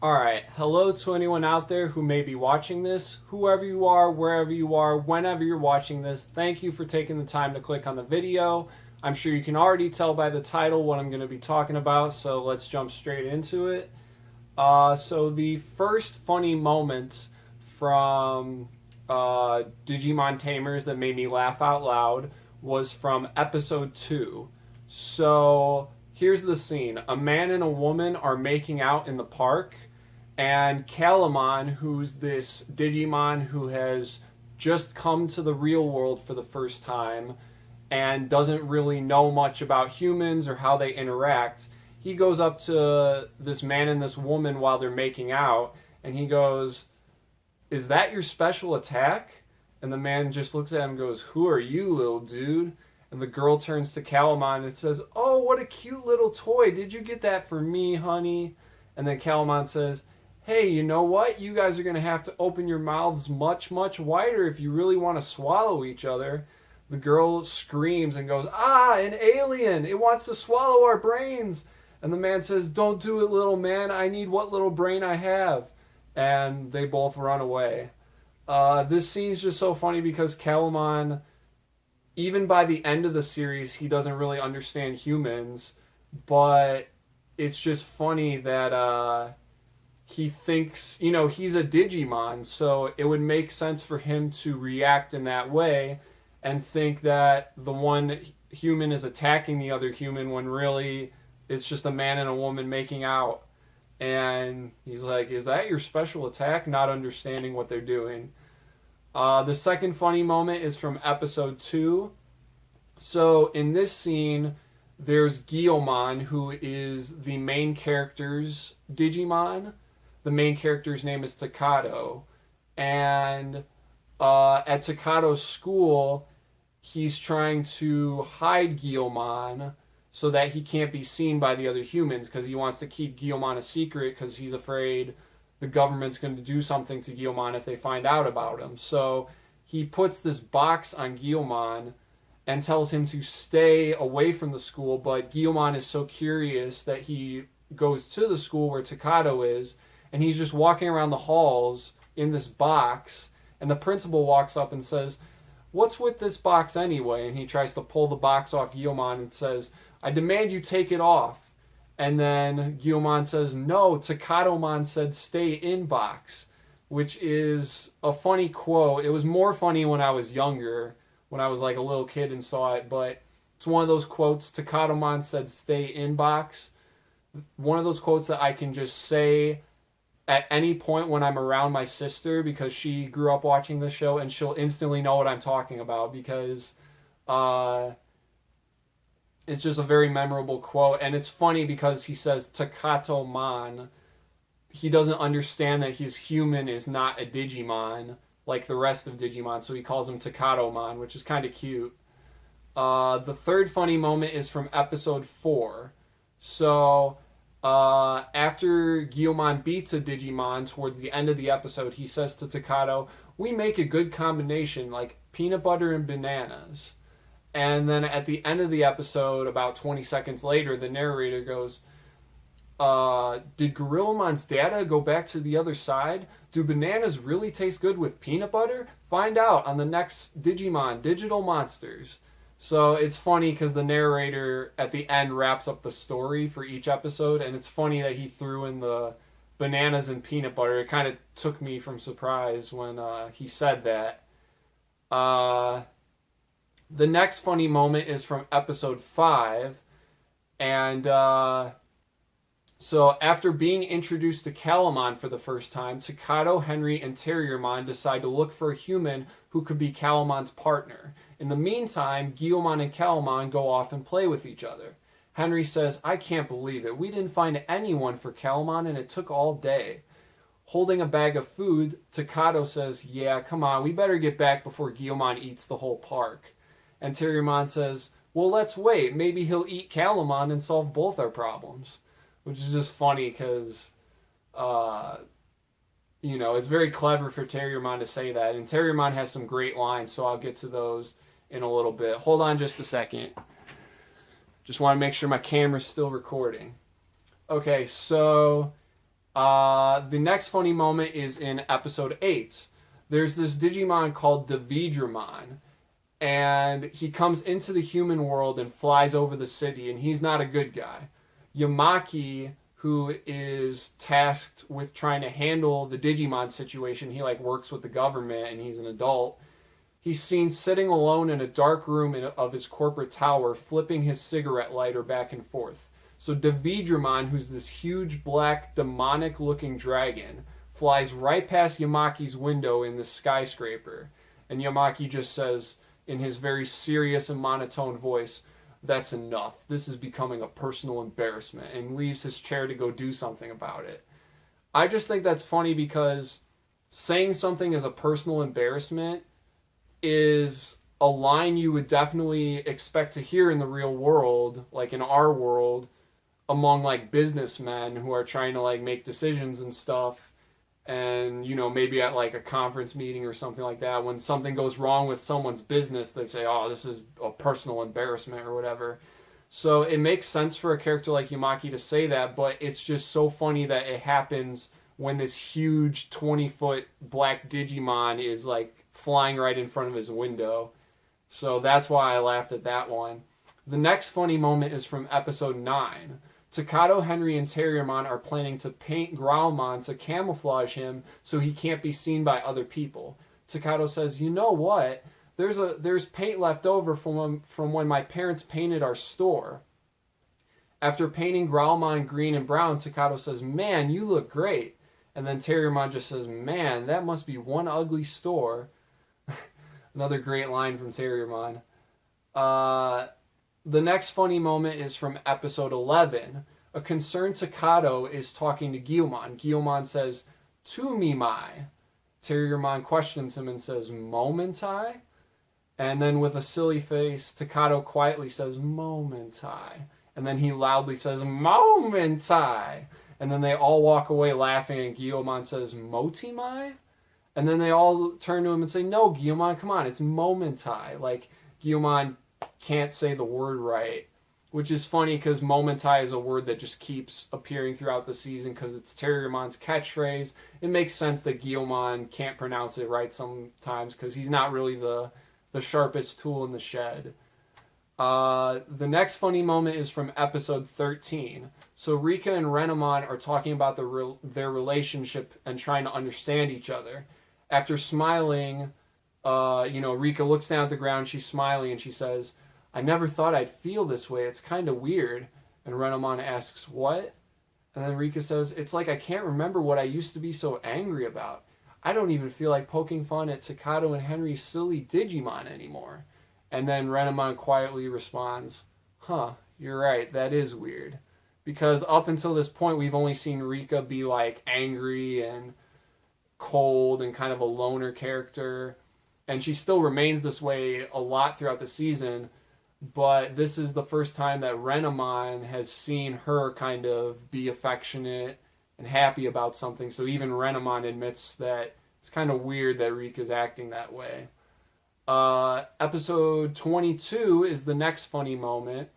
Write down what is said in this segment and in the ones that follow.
Alright, hello to anyone out there who may be watching this. Whoever you are, wherever you are, whenever you're watching this, thank you for taking the time to click on the video. I'm sure you can already tell by the title what I'm going to be talking about, so let's jump straight into it. So the first funny moments from Digimon Tamers that made me laugh out loud was from episode 2. So here's the scene. A man and a woman are making out in the park, and Calamon, who's this Digimon who has just come to the real world for the first time and doesn't really know much about humans or how they interact, he goes up to this man and this woman while they're making out, and he goes, "Is that your special attack?" And the man just looks at him and goes, "Who are you, little dude?" And the girl turns to Calamon and says, "Oh, what a cute little toy. Did you get that for me, honey?" And then Calamon says, "Hey, you know what? You guys are going to have to open your mouths much, much wider if you really want to swallow each other." The girl screams and goes, "Ah, an alien! It wants to swallow our brains!" And the man says, "Don't do it, little man. I need what little brain I have." And they both run away. This scene's just so funny because Calamon, even by the end of the series, he doesn't really understand humans, but it's just funny that he thinks, he's a Digimon, so it would make sense for him to react in that way and think that the one human is attacking the other human when really it's just a man and a woman making out. And he's like, "Is that your special attack?" Not understanding what they're doing. The second funny moment is from episode 2. So in this scene, there's Guilmon, who is the main character's Digimon. The main character's name is Takato. And at Takato's school, he's trying to hide Guilmon so that he can't be seen by the other humans because he wants to keep Guilmon a secret because he's afraid the government's going to do something to Guilmon if they find out about him. So he puts this box on Guilmon and tells him to stay away from the school, but Guilmon is so curious that he goes to the school where Takato is, and he's just walking around the halls in this box, and the principal walks up and says, "What's with this box anyway?" And he tries to pull the box off Guilmon and says, "I demand you take it off." And then Guilmon says, "No, Takatomon said stay in box," which is a funny quote. It was more funny when I was younger, when I was like a little kid and saw it, but it's one of those quotes, Takatomon said stay in box. One of those quotes that I can just say at any point when I'm around my sister because she grew up watching this show and she'll instantly know what I'm talking about because it's just a very memorable quote. And it's funny because he says Takatomon. He doesn't understand that his human is not a Digimon like the rest of Digimon, so he calls him Takatomon, which is kind of cute. The third funny moment is from episode 4. So after Guilmon beats a Digimon towards the end of the episode, he says to Takato, "We make a good combination, like peanut butter and bananas." And then at the end of the episode, about 20 seconds later, the narrator goes, "Did Gorillamon's data go back to the other side? Do bananas really taste good with peanut butter? Find out on the next Digimon Digital Monsters." So it's funny because the narrator at the end wraps up the story for each episode, and it's funny that he threw in the bananas and peanut butter. It kind of took me from surprise when he said that. The next funny moment is from episode 5, and so after being introduced to Calamon for the first time, Takato, Henry, and Terriermon decide to look for a human who could be Calamon's partner. In the meantime, Guilmon and Calamon go off and play with each other. Henry says, "I can't believe it. We didn't find anyone for Calamon and it took all day." Holding a bag of food, Takato says, "Yeah, come on, we better get back before Guilmon eats the whole park." And Terriermon says, "Well, let's wait. Maybe he'll eat Calamon and solve both our problems." Which is just funny because, it's very clever for Terriermon to say that. And Terriermon has some great lines, so I'll get to those in a little bit. Hold on just a second. Just want to make sure my camera's still recording. Okay, so The next funny moment is in episode 8. There's this Digimon called Digimon, and he comes into the human world and flies over the city, and he's not a good guy. Yamaki, who is tasked with trying to handle the Digimon situation, he like works with the government and he's an adult. He's seen sitting alone in a dark room of his corporate tower, flipping his cigarette lighter back and forth. So Davidramon, who's this huge black demonic looking dragon, flies right past Yamaki's window in the skyscraper. And Yamaki just says in his very serious and monotone voice, "That's enough. This is becoming a personal embarrassment," and leaves his chair to go do something about it. I just think that's funny because saying something is a personal embarrassment is a line you would definitely expect to hear in the real world, like in our world, among like businessmen who are trying to like make decisions and stuff. And, you know, maybe at like a conference meeting or something like that, when something goes wrong with someone's business, they say, "Oh, this is a personal embarrassment," or whatever. So it makes sense for a character like Yamaki to say that, but it's just so funny that it happens when this huge 20-foot black Digimon is like flying right in front of his window. So that's why I laughed at that one. The next funny moment is from episode 9. Takato, Henry, and Terriermon are planning to paint Growlmon to camouflage him so he can't be seen by other people. Takato says, "You know what? There's paint left over from when my parents painted our store." After painting Growlmon green and brown, Takato says, "Man, you look great." And then Terriermon just says, "Man, that must be one ugly store." Another great line from Terriermon. The next funny moment is from episode 11. A concerned Takato is talking to Guilmon. Guilmon says, "To me, my." Terriermon questions him and says, "Momentai?" And then with a silly face, Takato quietly says, "Momentai." And then he loudly says, "Momentai." And then they all walk away laughing, and Guilmon says, "Motimai?" And then they all turn to him and say, "No, Guilmon, come on, it's Momentai." Like, Guilmon can't say the word right, which is funny because Momentai is a word that just keeps appearing throughout the season because it's Terriermon's catchphrase. It makes sense that Guilmon can't pronounce it right sometimes because he's not really the sharpest tool in the shed. The next funny moment is from episode 13. So Rika and Renamon are talking about their relationship and trying to understand each other. After smiling, Rika looks down at the ground, she's smiling, and she says, "I never thought I'd feel this way. It's kind of weird." And Renamon asks, "What?" And then Rika says, "It's like I can't remember what I used to be so angry about. I don't even feel like poking fun at Takato and Henry's silly Digimon anymore." And then Renamon quietly responds, "Huh, you're right, that is weird." Because up until this point, we've only seen Rika be like angry and cold and kind of a loner character. And she still remains this way a lot throughout the season. But this is the first time that Renamon has seen her kind of be affectionate and happy about something. So even Renamon admits that it's kind of weird that Rika's acting that way. Episode 22 is the next funny moment,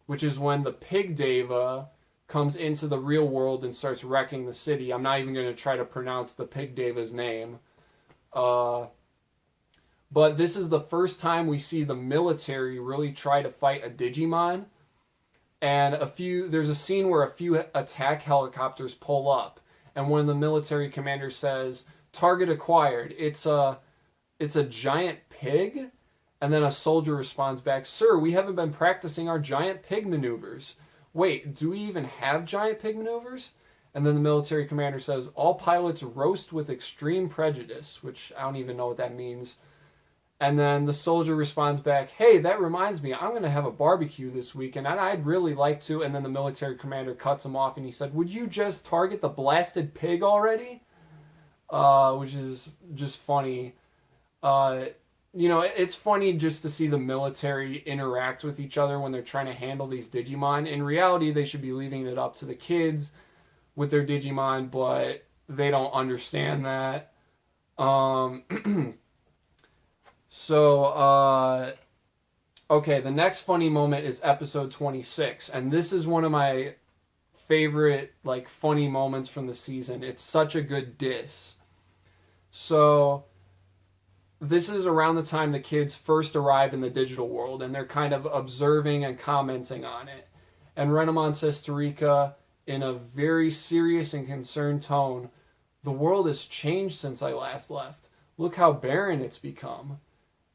which is when the Pig Deva comes into the real world and starts wrecking the city. I'm not even going to try to pronounce the Pig Deva's name. But this is the first time we see the military really try to fight a Digimon. And there's a scene where a few attack helicopters pull up. And one of the military commanders says, "Target acquired. It's a giant pig?" And then a soldier responds back, "Sir, we haven't been practicing our giant pig maneuvers." "Wait, do we even have giant pig maneuvers?" And then the military commander says, "All pilots roast with extreme prejudice," which I don't even know what that means. And then the soldier responds back, "Hey, that reminds me, I'm going to have a barbecue this weekend, and I'd really like to." And then the military commander cuts him off, and he said, "Would you just target the blasted pig already?" Which is just funny. It's funny just to see the military interact with each other when they're trying to handle these Digimon. In reality, they should be leaving it up to the kids with their Digimon, but they don't understand that. Okay, the next funny moment is episode 26, and this is one of my favorite like funny moments from the season. It's such a good diss. So this is around the time the kids first arrive in the digital world, and they're kind of observing and commenting on it. And Renamon says to Rika in a very serious and concerned tone, "The world has changed since I last left. Look how barren it's become."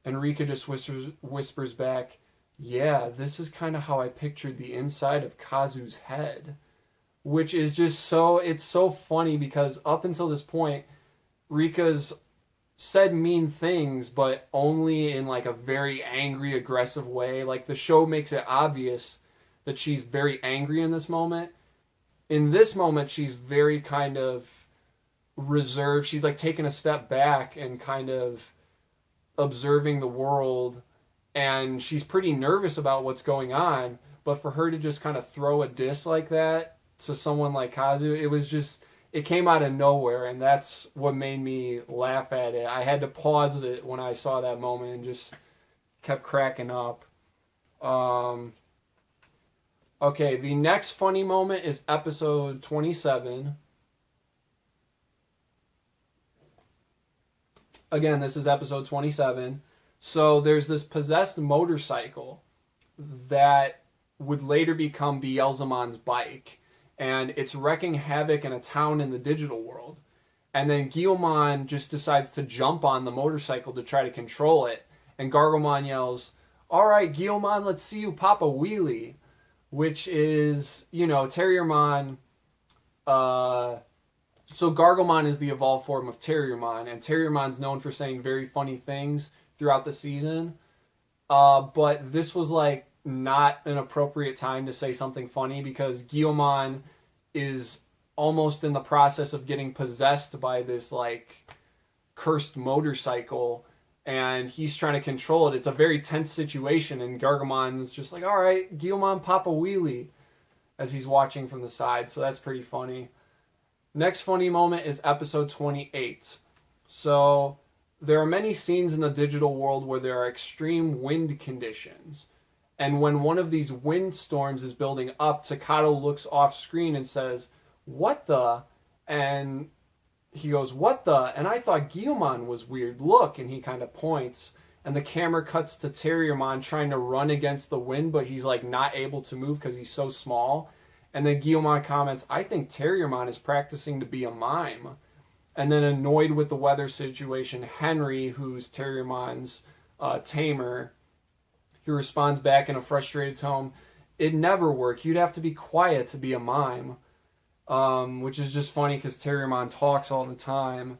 And Rika just whispers back, "Yeah, this is kind of how I pictured the inside of Kazu's head." Which is just it's so funny because up until this point, Rika's said mean things, but only in like a very angry, aggressive way. Like the show makes it obvious that she's very angry in this moment. In this moment, she's very kind of reserved. She's like taking a step back and kind of observing the world, and she's pretty nervous about what's going on. But for her to just kind of throw a diss like that to someone like Kazu, it came out of nowhere, and that's what made me laugh at it. I had to pause it when I saw that moment and just kept cracking up. Okay, the next funny moment is episode 27. Again, this is episode 27. So there's this possessed motorcycle that would later become Beelzemon's bike, and it's wrecking havoc in a town in the digital world. And then Guilmon just decides to jump on the motorcycle to try to control it, and Gargomon yells, "All right, Guilmon, let's see you pop a wheelie," which is, Terriermon. So Gargomon is the evolved form of Terriermon, and Terriermon's known for saying very funny things throughout the season. But this was like not an appropriate time to say something funny because Guilmon is almost in the process of getting possessed by this like cursed motorcycle, and he's trying to control it. It's a very tense situation, and Gargomon's just like, "All right, Guilmon, pop a wheelie," as he's watching from the side. So that's pretty funny. Next funny moment is episode 28. So there are many scenes in the digital world where there are extreme wind conditions. And when one of these wind storms is building up, Takato looks off screen and says, "What the?" And he goes, "What the?" And I thought Guilmon was weird. Look. And he kind of points. And the camera cuts to Terriermon trying to run against the wind, but he's like not able to move because he's so small. And then Guilmon comments, "I think Terriermon is practicing to be a mime." And then annoyed with the weather situation, Henry, who's Terriermon's tamer, he responds back in a frustrated tone, "It'd never work. You'd have to be quiet to be a mime." Which is just funny because Terriermon talks all the time.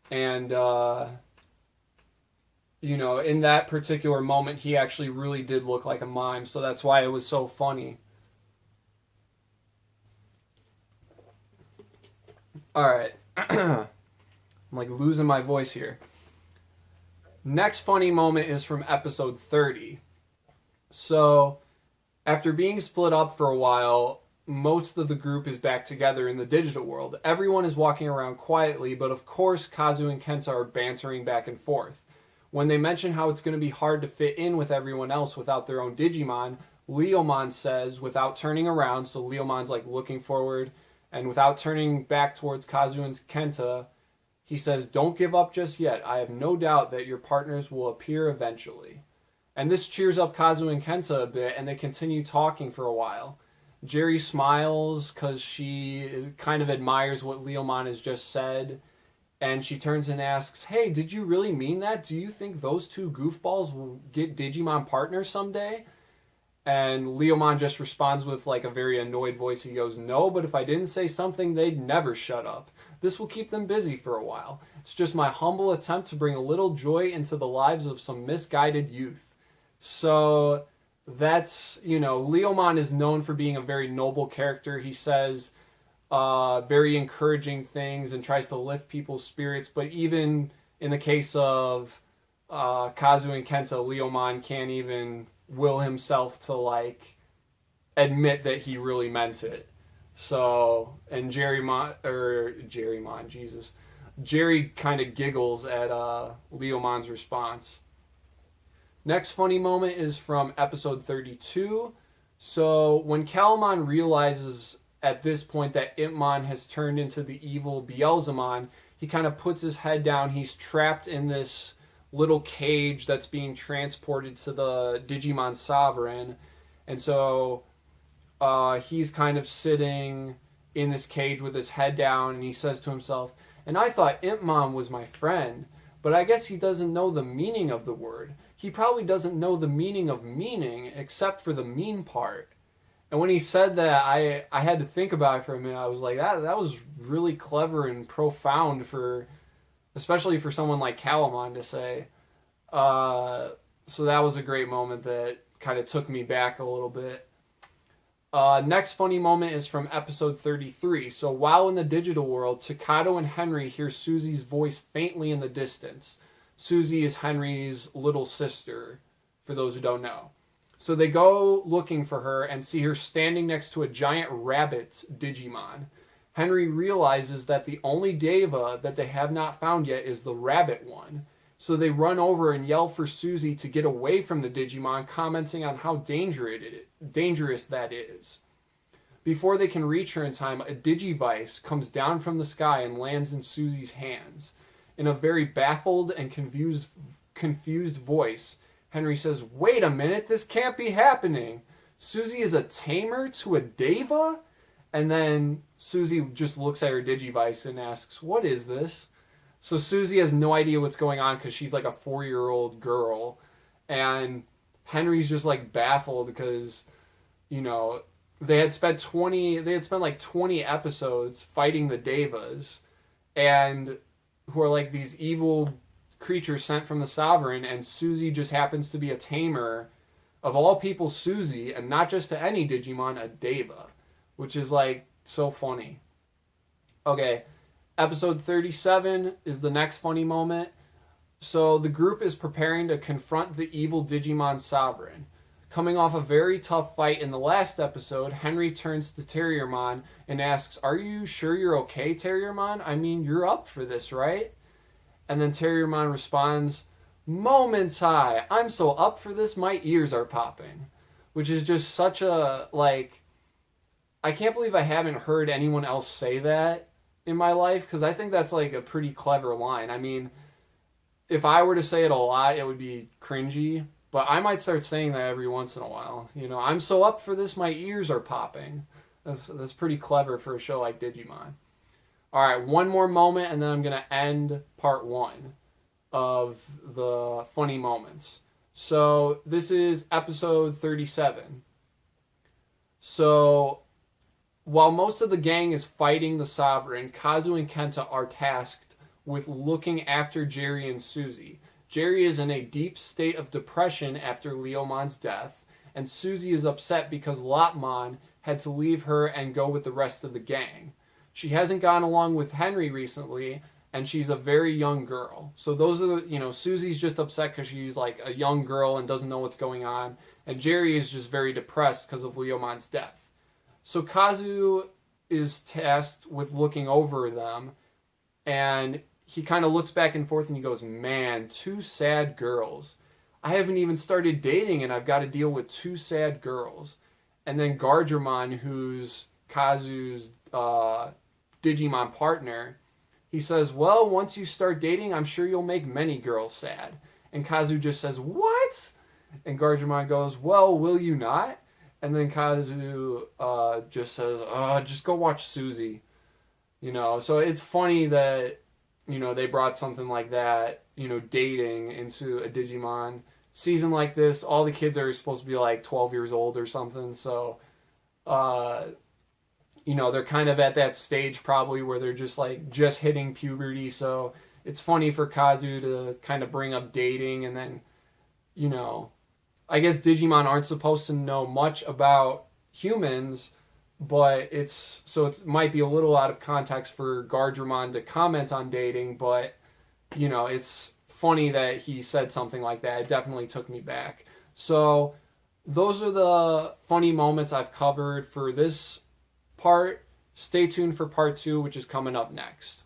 And, in that particular moment, he actually really did look like a mime. So that's why it was so funny. Alright. I'm like losing my voice here. Next funny moment is from episode 30. So, after being split up for a while, most of the group is back together in the digital world. Everyone is walking around quietly, but of course Kazu and Kenta are bantering back and forth. When they mention how it's going to be hard to fit in with everyone else without their own Digimon, Leomon says, without turning around, so Leomon's like looking forward, and without turning back towards Kazu and Kenta, he says, "Don't give up just yet. I have no doubt that your partners will appear eventually." And this cheers up Kazu and Kenta a bit, and they continue talking for a while. Jerry smiles because she kind of admires what Leomon has just said, and she turns and asks, "Hey, did you really mean that? Do you think those two goofballs will get Digimon partners someday?" And Leomon just responds with like a very annoyed voice. He goes, "No, but if I didn't say something, they'd never shut up. This will keep them busy for a while. It's just my humble attempt to bring a little joy into the lives of some misguided youth." So that's, Leomon is known for being a very noble character. He says very encouraging things and tries to lift people's spirits. But even in the case of Kazu and Kenta, Leomon can't even will himself to like admit that he really meant it. So, and Jerry kind of giggles at Leomon's response. Next funny moment is from episode 32. So when Calmon realizes at this point that Impmon has turned into the evil Beelzemon, he kind of puts his head down. He's trapped in this little cage that's being transported to the Digimon Sovereign. And so he's kind of sitting in this cage with his head down, and he says to himself, and I thought Impmon was my friend, but I guess he doesn't know the meaning of the word. He probably doesn't know the meaning of meaning except for the mean part. And when he said that, I had to think about it for a minute. I was like, that was really clever and profound for, especially for someone like Calamon to say. So that was a great moment that kind of took me back a little bit. Next funny moment is from episode 33. So while in the digital world, Takato and Henry hear Susie's voice faintly in the distance. Susie is Henry's little sister, for those who don't know. So they go looking for her and see her standing next to a giant rabbit Digimon. Henry realizes that the only Deva that they have not found yet is the rabbit one. So they run over and yell for Susie to get away from the Digimon, commenting on how dangerous that is. Before they can reach her in time, a Digivice comes down from the sky and lands in Susie's hands. In a very baffled and confused voice, Henry says, wait a minute, this can't be happening. Susie is a tamer to a Deva? And then Susie just looks at her Digivice and asks, what is this? So Susie has no idea what's going on because she's like a 4-year-old girl. And Henry's just like baffled because, you know, they had spent like 20 episodes fighting the Devas, and who are like these evil creatures sent from the Sovereign, and Susie just happens to be a tamer, of all people Susie, and not just to any Digimon, a Deva, which is like so funny. Okay, episode 37 is the next funny moment. So the group is preparing to confront the evil Digimon Sovereign. Coming off a very tough fight in the last episode, Henry turns to Terriermon and asks, are you sure you're okay, Terriermon? I mean, you're up for this, right? And then Terriermon responds, moments high. I'm so up for this, my ears are popping. Which is just such a, like, I can't believe I haven't heard anyone else say that in my life, because I think that's like a pretty clever line. I mean, if I were to say it a lot, it would be cringy, but I might start saying that every once in a while. You know, I'm so up for this, my ears are popping. That's pretty clever for a show like Digimon. All right, one more moment, and then I'm going to end part 1 of the funny moments. So this is episode 37. So while most of the gang is fighting the Sovereign, Kazu and Kenta are tasked with looking after Jerry and Susie. Jerry is in a deep state of depression after Leomon's death, and Susie is upset because Lopmon had to leave her and go with the rest of the gang. She hasn't gone along with Henry recently, and she's a very young girl. So those are, you know, Susie's just upset because she's like a young girl and doesn't know what's going on, and Jerry is just very depressed because of Leomon's death. So Kazu is tasked with looking over them, and he kind of looks back and forth and he goes, man, 2 sad girls. I haven't even started dating and I've got to deal with 2 sad girls. And then Gargermon, who's Kazu's Digimon partner, he says, well, once you start dating, I'm sure you'll make many girls sad. And Kazu just says, what? And Gargermon goes, well, will you not? And then Kazu just says, just go watch Susie. You know, so it's funny that, you know, they brought something like that, you know, dating into a Digimon season like this. All the kids are supposed to be like 12 years old or something. So, you know, they're kind of at that stage probably where they're just like just hitting puberty. So it's funny for Kazu to kind of bring up dating. And then, you know, I guess Digimon aren't supposed to know much about humans, but it might be a little out of context for Gargermon to comment on dating, but, you know, it's funny that he said something like that. It definitely took me back. So those are the funny moments I've covered for this part. Stay tuned for part 2, which is coming up next.